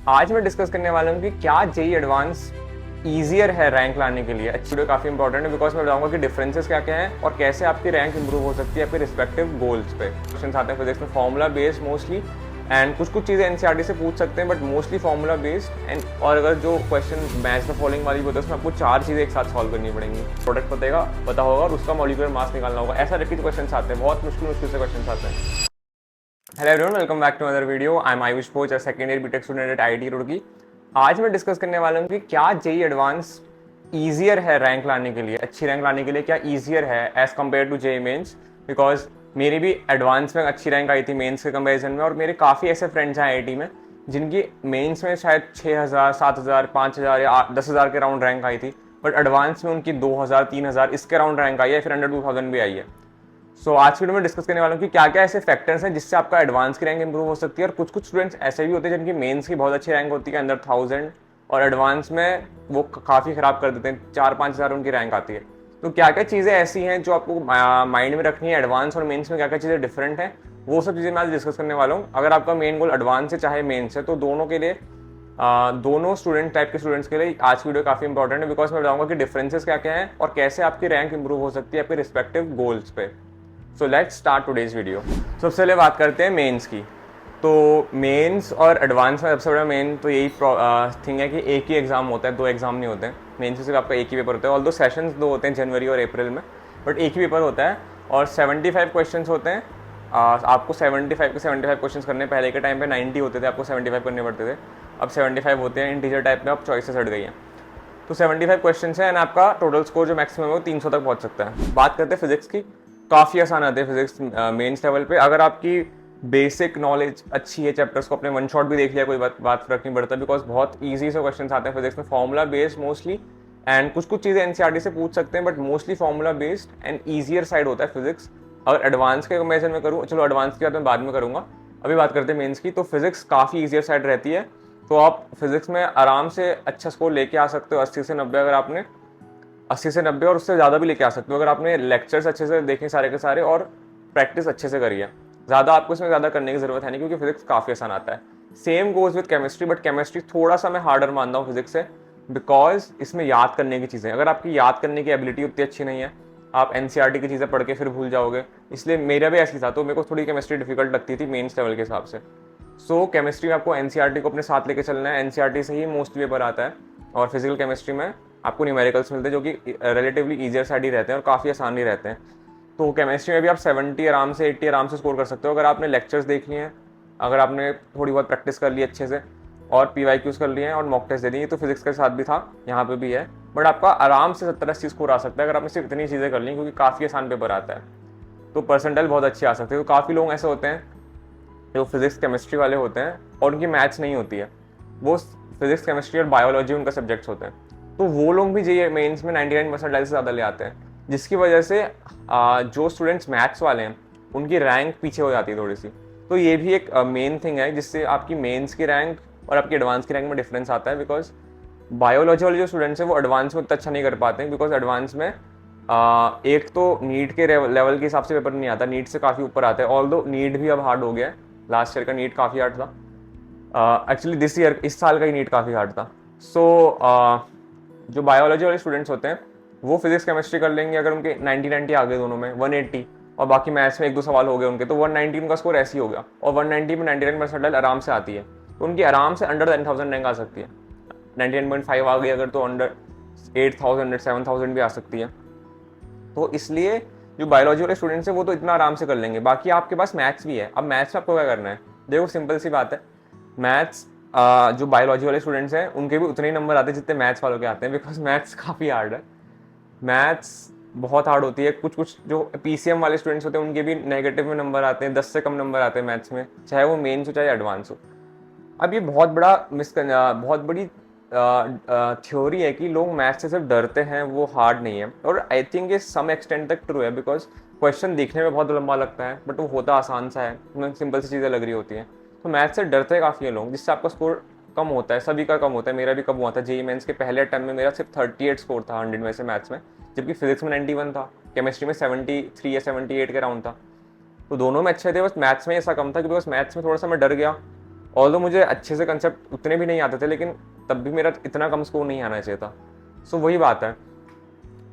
आज मैं डिस्कस करने वाला हूँ कि क्या जेई एडवांस ईजियर है रैंक लाने के लिए। वीडियो काफ़ी इंपॉर्टेंट है बिकॉज मैं बताऊंगा कि डिफरेंसेस क्या क्या हैं और कैसे आपकी रैंक इंप्रूव हो सकती है आपके रिस्पेक्टिव गोल्स पे। क्वेश्चन आते हैं फिजिक्स में फॉर्मूला बेस्ड मोस्टली, एंड कुछ चीज़ें एनसीईआरटी से पूछ सकते हैं but mostly formula based. And और अगर जो क्वेश्चन मैच द फॉलोइंग वाली होता है उसमें आपको 4 चीज़ें एक साथ सॉल्व करनी पड़ेंगी। प्रोडक्ट पता होगा और उसका मॉलिक्यूलर मास निकालना होगा। ऐसा रखी क्वेश्चन आते हैं, बहुत मुश्किल से क्वेश्चन आते हैं। Hello everyone, welcome back to other video. I am Ayush Bhoj, second year BTech student at IIT Roorkee. आज मैं डिस्कस करने वाला हूँ कि क्या जेई एडवांस ईजियर है रैंक लाने के लिए, अच्छी रैंक लाने के लिए क्या ईजियर है as compare to JEE mains. Because मेरी भी एडवांस में अच्छी रैंक आई थी मेंस के कंपेरिजन में, और मेरे काफ़ी ऐसे फ्रेंड्स हैं आईआईटी में जिनकी मेंस में शायद 6,000, 7,000, 5,000 या 10,000 के राउंड रैंक आई थी, बट एडवांस में उनकी 2,000, 3,000 इसके राउंड रैंक आई है, फिर अंडर 2,000 भी आई है। सो आज की वीडियो में डिस्कस करने वाला हूँ कि क्या क्या ऐसे फैक्टर्स हैं जिससे आपका एडवांस की रैंक इंप्रूव हो सकती है। और कुछ स्टूडेंट्स ऐसे भी होते हैं जिनकी मेंस की बहुत अच्छी रैंक होती है अंदर 1000, और एडवांस में वो काफ़ी ख़राब कर देते हैं, 4-5 हज़ार उनकी रैंक आती है। तो क्या क्या चीज़ें ऐसी हैं जो आपको माइंड में रखनी है, एडवांस और मेंस में क्या क्या चीज़ें डिफरेंट हैं, वो सब चीज़ें मैं आज डिस्कस करने वाला हूँ। अगर आपका मेन गोल एडवांस है चाहे मेंस है, तो दोनों के लिए दोनों स्टूडेंट टाइप के स्टूडेंट्स के लिए आज की वीडियो काफ़ी इंपॉर्टेंट है बिकॉज मैं बताऊंगा कि डिफरेंसेस क्या क्या हैं और कैसे आपकी रैंक इंप्रूव हो सकती है आपके रिस्पेक्टिव गोल्स पे। So let's start today's video. सबसे पहले बात करते हैं मेंस की। तो मेंस और एडवांस में सबसे बड़ा मेन तो यही थिंग है कि एक ही एग्जाम होता है, 2 एग्जाम नहीं होते हैं। मेंस में सिर्फ आपका एक ही पेपर होता है, ऑल्दो सेशंस 2 होते हैं जनवरी और अप्रैल में, बट एक ही पेपर होता है और 75 क्वेश्चन होते हैं। आपको 75 के 75 क्वेश्चन करने, पहले के टाइम पे 90 होते थे, आपको 75 करने पड़ते थे, अब 75 होते हैं। इंटीजर टाइप में अब चॉइसेस हट गई हैं, तो 75 क्वेश्चन है एंड आपका टोटल स्कोर जो मैक्सिमम है वो 300 तक पहुंच सकता है। बात करते हैं फिजिक्स की, काफ़ी आसान आते हैं फिजिक्स मेंस लेवल पे। अगर आपकी बेसिक नॉलेज अच्छी है, चैप्टर्स को अपने वन शॉट भी देख लिया, कोई बात फर्क नहीं पड़ता बिकॉज बहुत ईजी से क्वेश्चन आते हैं फिजिक्स में, फॉर्मूला बेस्ड मोस्टली। एंड कुछ चीज़ें एनसीईआरटी से पूछ सकते हैं but mostly formula based and easier side होता है फिजिक्स। अगर एडवांस के कंपेरिजन में करूँ, चलो एडवांस की बात मैं बाद में करूँगा, अभी बात करते हैं मेंस की। तो फिजिक्स काफ़ी ईजियर साइड रहती है, तो आप फिजिक्स में आराम से अच्छा स्कोर लेके आ सकते हो, 80 से 90। अगर आपने 80 से 90 और उससे ज़्यादा भी लेके आ सकते हो अगर आपने लेक्चर्स अच्छे से देखे सारे के सारे और प्रैक्टिस अच्छे से करी है। ज़्यादा आपको इसमें ज़्यादा करने की ज़रूरत है नहीं क्योंकि फिजिक्स काफ़ी आसान आता है। Same goes with chemistry, but chemistry थोड़ा सा मैं हार्डर मानता हूँ फिजिक्स से बिकॉज इसमें याद करने की चीज़ें, अगर आपकी याद करने की एबिलिटी उतनी अच्छी नहीं है, आप एनसीईआरटी की चीज़ें पढ़ के फिर भूल जाओगे। इसलिए मेरा भी ऐसी था, तो मेरे को थोड़ी केमिस्ट्री डिफिकल्ट लगती थी मेंस लेवल के हिसाब से। सो केमिस्ट्री में आपको एनसीईआरटी को अपने साथ लेके चलना है, एनसीईआरटी से ही मोस्ट पेपर आता है। और फिजिकल केमिस्ट्री में आपको न्यूमेरिकल्स मिलते हैं जो कि रिलेटिवली ईजियर साइड ही रहते हैं और काफ़ी आसान ही रहते हैं। तो केमिस्ट्री में भी आप 70 आराम से, 80 आराम से स्कोर कर सकते हो अगर आपने लेक्चर्स देख लिए हैं, अगर आपने थोड़ी बहुत प्रैक्टिस कर ली अच्छे से और पीवाईक्यूज कर लिए हैं और मॉक टेस्ट दे दी। तो फिजिक्स के साथ भी था, यहाँ पे भी है, बट आपका आराम से 70-80 स्कोर आ सकता है अगर आपने सिर्फ इतनी चीज़ें कर ली, क्योंकि काफ़ी आसान पेपर आता है, तो परसेंटाइल बहुत अच्छी आ सकती है। तो काफ़ी लोग ऐसे होते हैं जो फिजिक्स केमिस्ट्री वाले होते हैं और उनकी मैथ्स नहीं होती है, वो फिजिक्स केमिस्ट्री और बायोलॉजी उनका सब्जेक्ट्स होते हैं, तो वो लोग भी जेईई मेंस में 99% से ज़्यादा ले आते हैं, जिसकी वजह से जो स्टूडेंट्स मैथ्स वाले हैं उनकी रैंक पीछे हो जाती है थोड़ी सी। तो ये भी एक मेन थिंग है जिससे आपकी मेंस की रैंक और आपकी एडवांस की रैंक में डिफरेंस आता है। बिकॉज बायोलॉजी वाले जो स्टूडेंट्स हैं वो एडवांस में उतना अच्छा नहीं कर पाते हैं बिकॉज एडवांस में एक तो नीट के लेवल के हिसाब से पेपर नहीं आता, नीट से काफ़ी ऊपर आता है। ऑल्दो नीट भी अब हार्ड हो गया है, लास्ट ईयर का नीट काफ़ी हार्ड था, एक्चुअली दिस ईयर, इस साल का ही नीट काफ़ी हार्ड था। सो जो बायोलॉजी वाले स्टूडेंट्स होते हैं वो फिजिक्स केमिस्ट्री कर लेंगे अगर उनके 90-90 आ गए दोनों में, 180, और बाकी मैथ्स में 1-2 सवाल हो गए उनके, तो 190 उनका स्कोर ऐसे ही हो गया, और 190 में 99% आराम से आती है, तो उनकी आराम से अंडर 10,000 रैंक आ सकती है। 99.5 आ गई अगर, तो अंडर 8,000, 7,000 भी आ सकती है। तो इसलिए जो बायोलॉजी वाले स्टूडेंट्स हैं वो तो इतना आराम से कर लेंगे। बाकी आपके पास मैथ्स भी है, अब मैथ्स में आपको क्या करना है, देखो सिंपल सी बात है, मैथ्स जो बायोलॉजी वाले स्टूडेंट्स हैं उनके भी उतने ही नंबर आते हैं जितने मैथ्स वालों के आते हैं, बिकॉज मैथ्स काफ़ी हार्ड है, मैथ्स बहुत हार्ड होती है। कुछ जो पीसीएम वाले स्टूडेंट्स होते हैं उनके भी नेगेटिव में नंबर आते हैं, 10 से कम नंबर आते हैं मैथ्स में, चाहे वो मेन्स हो चाहे एडवांस हो। अब ये बहुत बड़ी थ्योरी है कि लोग मैथ्स से सिर्फ डरते हैं, वो हार्ड नहीं है, और आई थिंक ये सम एक्सटेंड तक ट्रू है बिकॉज क्वेश्चन दिखने में बहुत लंबा लगता है बट वो होता आसान सा है, उसमें सिंपल सी चीज़ें लग रही होती हैं। तो मैथ्स से डरते काफ़ी है लोग, जिससे आपका स्कोर कम होता है, सभी का कम होता है, मेरा भी कम हुआ था। जेईई मेंस के पहले अटेम्प्ट में मेरा सिर्फ 38 स्कोर था 100 में से मैथ्स में, जबकि फिजिक्स में 91 था, केमिस्ट्री में 73 या 78 के राउंड था। तो दोनों में अच्छे थे, बस मैथ्स में ऐसा कम था कि बस मैथ्स में थोड़ा सा मैं डर गया ऑल्दो मुझे अच्छे से कंसेप्ट उतने भी नहीं आते थे, लेकिन तब भी मेरा इतना कम स्कोर नहीं आना चाहिए था। सो वही बात है,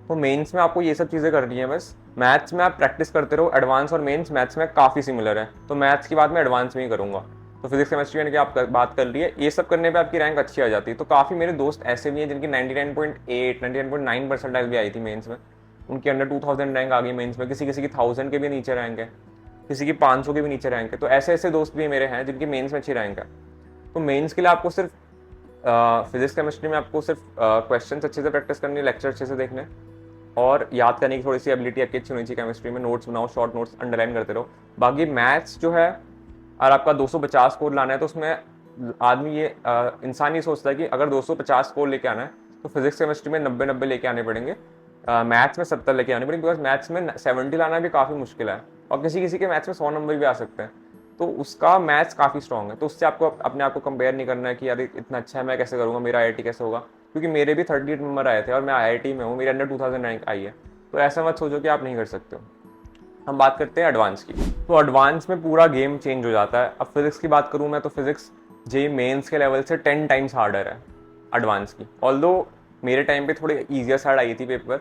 तो मेंस में आपको ये सब चीज़ें करनी है बस। मैथ्स में आप प्रैक्टिस करते रहो, एडवांस और मेंस मैथ्स में काफ़ी सिमिलर है, तो मैथ्स की बात मैं एडवांस में ही करूँगा। तो फिजिक्स केमिस्ट्री यानी कि आप बात कर रही है, ये सब करने पे आपकी रैंक अच्छी आ जाती है। तो काफ़ी मेरे दोस्त ऐसे भी हैं जिनकी 99.8 99.9 परसेंटाइल भी आई थी मेंस में, उनकी अंडर 2000 रैंक आ गई मेंस में, किसी किसी की 1000 के भी नीचे रैंक है, किसी की 500 के भी नीचे रैंक है। तो ऐसे ऐसे दोस्त भी मेरे हैं जिनकी मेंस में अच्छी रैंक है। तो मेंस के लिए आपको सिर्फ फिजिक्स केमिस्ट्री में आपको सिर्फ क्वेश्चन अच्छे से प्रैक्टिस करनी है, लेक्चर अच्छे से देखने, और याद करने की थोड़ी सी एबिलिटी आपकी अच्छी होनी चाहिए। केमिस्ट्री में नोट्स बनाओ, शॉर्ट नोट्स अंडरलाइन करते रहो। बाकी मैथ्स जो है, अगर आपका 250 स्कोर लाना है तो उसमें आदमी ये इंसान ये सोचता है कि अगर 250 स्कोर लेके आना है तो फिजिक्स केमिस्ट्री में 90 लेके आने पड़ेंगे, मैथ्स में 70 लेके आने पड़ेंगे, बिकॉज मैथ्स में 70 लाना भी काफ़ी मुश्किल है, और किसी किसी के मैथ्स में 100 नंबर भी आ सकते हैं। तो उसका मैथ्स काफ़ी स्ट्रॉन्ग है, तो उससे आपको अपने आप को कंपेयर नहीं करना है कि यार इतना अच्छा है मैं कैसे करूँगा, मेरा IIT कैसे होगा, क्योंकि मेरे भी 38 नंबर आए थे और मैं IIT में हूँ, मेरे अंडर 2000 रैंक आई है। तो ऐसा मत सोचो कि आप नहीं कर सकते हो। हम बात करते हैं एडवांस की। तो एडवांस में पूरा गेम चेंज हो जाता है। अब फिजिक्स की बात करूँ मैं, तो फिजिक्स जेईई मेंस के लेवल से 10 टाइम्स हार्डर है एडवांस की। ऑल्दो मेरे टाइम पे थोड़ी ईजियर साइड आई थी पेपर,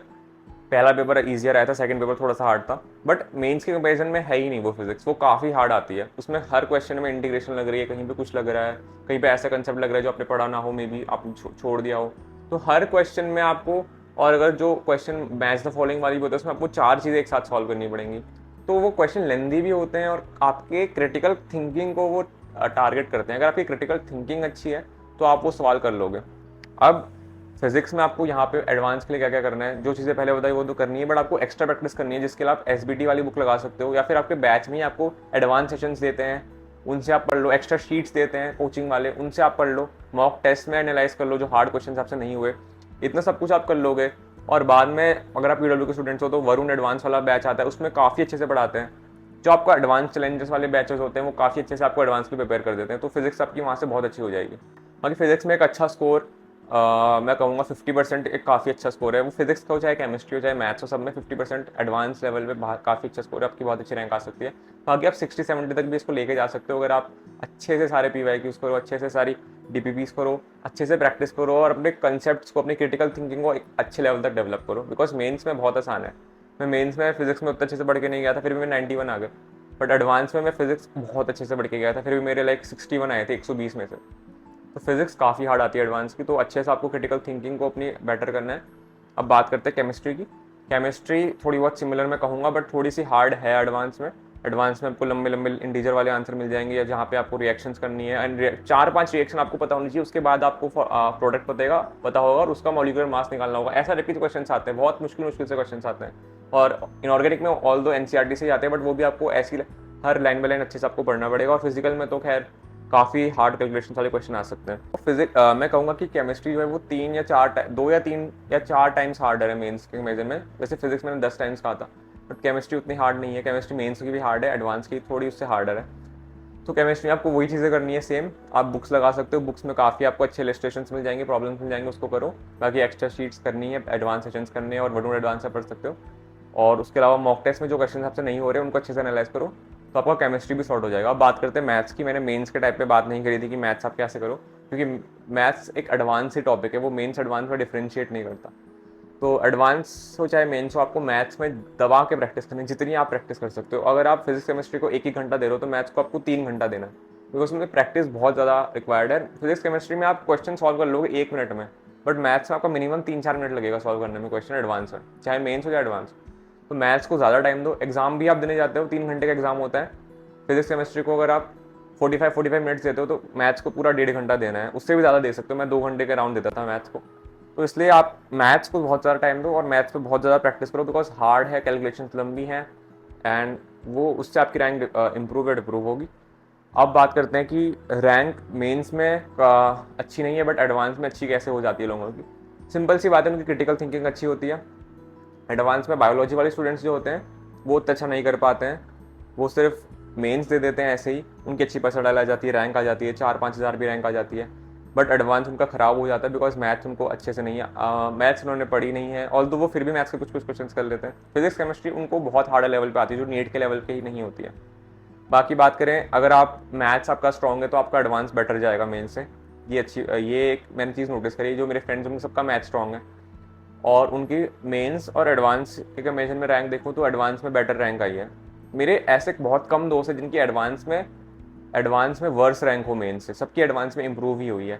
पहला पेपर ईजियर आया था, सेकंड पेपर थोड़ा सा हार्ड था, बट मेंस के कंपैरिजन में है ही नहीं वो फिजिक्स, वो काफ़ी हार्ड आती है। उसमें हर क्वेश्चन में इंटीग्रेशन लग रही है, कहीं पे कुछ लग रहा है, कहीं पे ऐसा कंसेप्ट लग रहा है जो आपने पढ़ा ना हो, मे बी आपने छोड़ दिया हो। तो हर क्वेश्चन में आपको, और अगर जो क्वेश्चन मैच द फॉलोइंग वाली भी होता है उसमें आपको 4 चीज़ें एक साथ सॉल्व करनी पड़ेंगी। तो वो क्वेश्चन लेंदी भी होते हैं और आपके क्रिटिकल थिंकिंग को वो टारगेट करते हैं। अगर आपकी क्रिटिकल थिंकिंग अच्छी है तो आप वो सवाल कर लोगे। अब फिजिक्स में आपको यहाँ पे एडवांस के लिए क्या क्या करना है, जो चीज़ें पहले बताई वो तो करनी है, बट आपको एक्स्ट्रा प्रैक्टिस करनी है, जिसके लिए आप SBT वाली बुक लगा सकते हो, या फिर आपके बैच में ही आपको एडवांस सेशंस देते हैं, उनसे आप पढ़ लो। एक्स्ट्रा शीट्स देते हैं कोचिंग वाले, उनसे आप पढ़ लो। मॉक टेस्ट में एनालाइज कर लो जो हार्ड क्वेश्चन आपसे नहीं हुए। इतना सब कुछ आप कर लोगे, और बाद में अगर आप PW के स्टूडेंट्स हो तो वरुण एडवांस वाला बैच आता है, उसमें काफ़ी अच्छे से पढ़ाते हैं। जो आपका एडवांस चैलेंजेस वाले बैचेस होते हैं वो काफ़ी अच्छे से आपको एडवांस की प्रिपेयर कर देते हैं। तो फिजिक्स आपकी वहाँ से बहुत अच्छी हो जाएगी। बाकी फिजिक्स में एक अच्छा स्कोर, मैं कहूँगा 50% एक काफ़ी अच्छा स्कोर है। वो फिजिक्स का हो चाहे केमिस्ट्री हो चाहे मैथ्स हो, सब में 50% एडवांस लेवल पे काफ़ी अच्छा स्कोर है, आपकी बहुत अच्छी रैंक आ सकती है। बाकी आप 60-70 तक भी इसको लेके जा सकते हो, अगर आप अच्छे से सारे PYQs करो, अच्छे से सारी DPPs करो, अच्छे से प्रैक्टिस करो, और अपने कंसेप्ट्स को, अपनी क्रिटिकल थिंकिंग को एक अच्छे लेवल तक डेवलप करो। बिकॉज मेंस में बहुत आसान है। मैं मेंस में फिजिक्स में उतना अच्छे से पढ़ के नहीं गया था, फिर भी मैं 91 आ गए, बट एडवांस में मैं फिजिक्स बहुत अच्छे से पढ़ के गया था, फिर भी मेरे लाइक 61 आए थे 120 में से। तो फिजिक्स काफ़ी हार्ड आती है एडवांस की, तो अच्छे से आपको क्रिटिकल थिंकिंग को अपनी बेटर करना है। अब बात करते हैं केमिस्ट्री की। केमिस्ट्री थोड़ी बहुत सिमिलर मैं कहूँगा, बट थोड़ी सी हार्ड है एडवांस में। एडवांस में आपको लंबे लंबे इंटीजर वाले आंसर मिल जाएंगे, या जहाँ पे आपको रिएक्शंस करनी है, एंड 4-5 रिएक्शन आपको पता होनी चाहिए, उसके बाद आपको प्रोडक्ट पता होगा और उसका मॉलिक्यूलर मास निकालना होगा। ऐसा रिपीट क्वेश्चन आते हैं, बहुत मुश्किल से क्वेश्चन आते हैं। और इनऑर्गेनिक में ऑल्दो NCERT से जाते हैं, बट वो भी आपको ऐसी हर लाइन बाय लाइन अच्छे से आपको पढ़ना पड़ेगा। और फिजिकल में तो खैर काफ़ी हार्ड कैलकुलेशन वाले क्वेश्चन आ सकते हैं। तो मैं कहूँगा कि केमिस्ट्री जो है वो 2 या 4 टाइम्स हार्डर है मेंस के मेजर में। वैसे फिजिक्स मैंने 10 टाइम्स कहा था, बट केमिस्ट्री उतनी हार्ड नहीं है। केमिस्ट्री मेंस की भी हार्ड है, एडवांस की थोड़ी उससे हार्डर है। तो केमिस्ट्री में आपको वही चीज़ें करनी है सेम, आप बुक्स लगा सकते हो, बुक्स में काफ़ी आपको अच्छे इलस्ट्रेशंस मिल जाएंगे, प्रॉब्लम्स मिल जाएंगे, उसको करो। बाकी एक्स्ट्रा शीट्स करनी है, एडवांस सेशंस करने हैं, और वरुण एडवांस से पढ़ सकते हो। और उसके अलावा मॉक टेस्ट में जो क्वेश्चन आपसे नहीं हो रहे उनको अच्छे से एनालाइज करो, तो आपका केमिस्ट्री भी सॉर्ट हो जाएगा। अब बात करते हैं मैथ्स की। मैंने मेंस के टाइप पे बात नहीं करी थी कि मैथ्स आप कैसे करो, क्योंकि मैथ्स एक एडवांस ही टॉपिक है, वो मेंस एडवांस में डिफ्रेंशिएट नहीं करता। तो एडवांस हो चाहे मेंस हो, आपको मैथ्स में दबा के प्रैक्टिस करनी है, जितनी आप प्रैक्टिस कर सकते हो। अगर आप फिजिक्स केमिस्ट्री को 1 घंटा दे रहे हो तो मैथ्स को आपको 3 घंटा देना है, बिकॉज उसमें प्रैक्टिस बहुत ज़्यादा रिक्वायर्ड है। फिजिक्स केमिस्ट्री में आप क्वेश्चन सॉल्व कर लोगे 1 मिनट में, बट मैथ्स में आपका मिनिमम 3-4 मिनट लगेगा सॉल्व करने में क्वेश्चन एडवांस है, चाहे मेंस हो चाहे एडवांस। तो मैथ्स को ज़्यादा टाइम दो। एग्जाम भी आप देने जाते हो, 3 घंटे का एग्जाम होता है। फिजिक्स केमिस्ट्री को अगर आप 45 मिनट्स देते हो तो मैथ्स को पूरा 1.5 घंटा देना है, उससे भी ज़्यादा दे सकते हो। मैं 2 घंटे का राउंड देता था मैथ्स को। तो इसलिए आप मैथ्स को बहुत ज़्यादा टाइम दो और मैथ्स पे बहुत ज़्यादा प्रैक्टिस करो, बिकॉज हार्ड है, कैलकुलेशन लंबी हैं, एंड वो उससे आपकी रैंक इम्प्रूव होगी। अब बात करते हैं कि रैंक मेंस में अच्छी नहीं है, बट एडवांस में अच्छी कैसे हो जाती है लोगों की। सिंपल सी बात है, उनकी क्रिटिकल थिंकिंग अच्छी होती है। एडवांस में बायोलॉजी वाले स्टूडेंट्स जो होते हैं वो उतना अच्छा नहीं कर पाते हैं, वो सिर्फ मेंस दे देते हैं ऐसे ही, उनकी अच्छी परसेंटाइल आ जाती है, रैंक आ जाती है, 4-5 हज़ार भी रैंक आ जाती है, बट एडवांस उनका ख़राब हो जाता है बिकॉज मैथ्स उनको अच्छे से नहीं है, मैथ्स उन्होंने पढ़ी नहीं है। ऑल्दो वो फिर भी मैथ्स के कुछ क्वेश्चन कर लेते हैं। फिजिक्स केमिस्ट्री उनको बहुत हार्ड लेवल पे आती है, जो नीट के लेवल पे ही नहीं होती है। बाकी बात करें, अगर आप मैथ्स आपका स्ट्रॉन्ग है तो आपका एडवांस बेटर जाएगा मेन से। ये एक मैंने चीज़ नोटिस करी, जो मेरे फ्रेंड्स उनका सबका मैथ स्ट्रॉन्ग है और उनकी मेंस और एडवांस के कंपेरिजन में रैंक देखूँ तो एडवांस में बेटर रैंक आई है। मेरे ऐसे बहुत कम दोस्त हैं जिनकी एडवांस में वर्स रैंक हो मेंस से, सबकी एडवांस में इंप्रूव ही हुई है।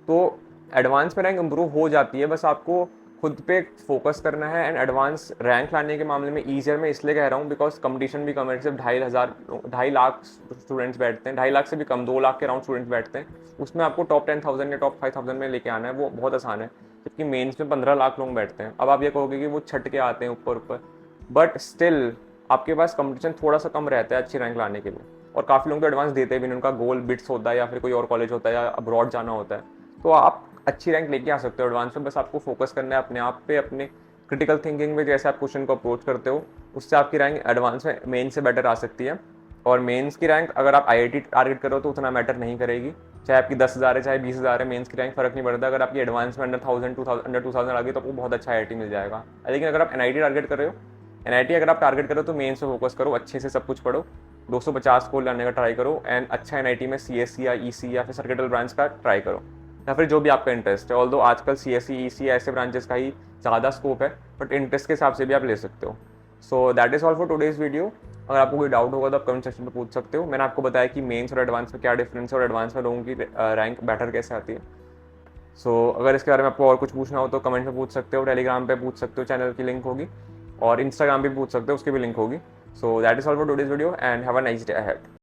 तो एडवांस में रैंक इंप्रूव हो जाती है, बस आपको खुद पे फोकस करना है। एंड एडवांस रैंक लाने के मामले में ईजियर मैं इसलिए कह रहा हूँ बिकॉज कंपटीशन भी कम है। सिर्फ 2.5 लाख स्टूडेंट्स बैठते हैं, 2.5 लाख से भी कम, 2 लाख के अराउंड स्टूडेंट्स बैठते हैं। उसमें आपको टॉप 10,000 या टॉप 5,000 में लेके आना है, वो बहुत आसान है। जबकि मेंस में 15 लाख लोग बैठते हैं। अब आप ये कहोगे कि वो छट के आते हैं ऊपर ऊपर, बट स्टिल आपके पास कंपटीशन थोड़ा सा कम रहता है अच्छी रैंक लाने के लिए। और काफ़ी लोग तो एडवांस देते भी नहीं, उनका गोल बिट्स होता है या फिर कोई और कॉलेज होता है या अब्रॉड जाना होता है। तो आप अच्छी रैंक लेके आ सकते हो एडवांस में, बस आपको फोकस करना है अपने आप पे, अपने क्रिटिकल थिंकिंग में, जैसे आप क्वेश्चन को अप्रोच करते हो उससे आपकी रैंक एडवांस में मेन से बेटर आ सकती है। और मेंस की रैंक अगर आप आईआईटी टारगेट करो तो उतना मैटर नहीं करेगी, चाहे आपकी 10,000 है चाहे 20,000 है, मेंस की रैंक फर्क नहीं पड़ता। अगर आपकी एडवांस में अंडर 2,000 आ गई तो आपको बहुत अच्छा आईआईटी मिल जाएगा। लेकिन अगर आप एनआईटी टारगेट कर रहे हो, एनआईटी अगर आप टारगेट करो तो मेंस पे फोकस करो, अच्छे से सब कुछ पढ़ो, 250 स्कोर लाने का ट्राई करो एंड अच्छा एनआईटी में सीएससी या ईसी या फिर सर्किटल ब्रांच का ट्राई करो, या फिर जो भी आपका इंटरेस्ट है। ऑल्दो आजकल सीएससी ईसी ऐसे ब्रांचेस का ही ज़्यादा स्कोप है, बट इंटरेस्ट के हिसाब से भी आप ले सकते हो। So that is all for today's video. अगर आपको कोई डाउट होगा तो आप कमेंट सेक्शन में पूछ सकते हो। मैंने आपको बताया कि मेंस और एडवांस में क्या डिफरेंस है और एडवांस में लोगों की रैंक बेटर कैसे आती है। सो अगर इसके बारे में आपको और कुछ पूछना हो तो कमेंट में पूछ सकते हो, टेलीग्राम पे पूछ सकते हो, चैनल की लिंक होगी, और इंस्टाग्राम पे पूछ सकते हो, उसकी भी लिंक होगी। So that is all for today's video and have a nice day ahead.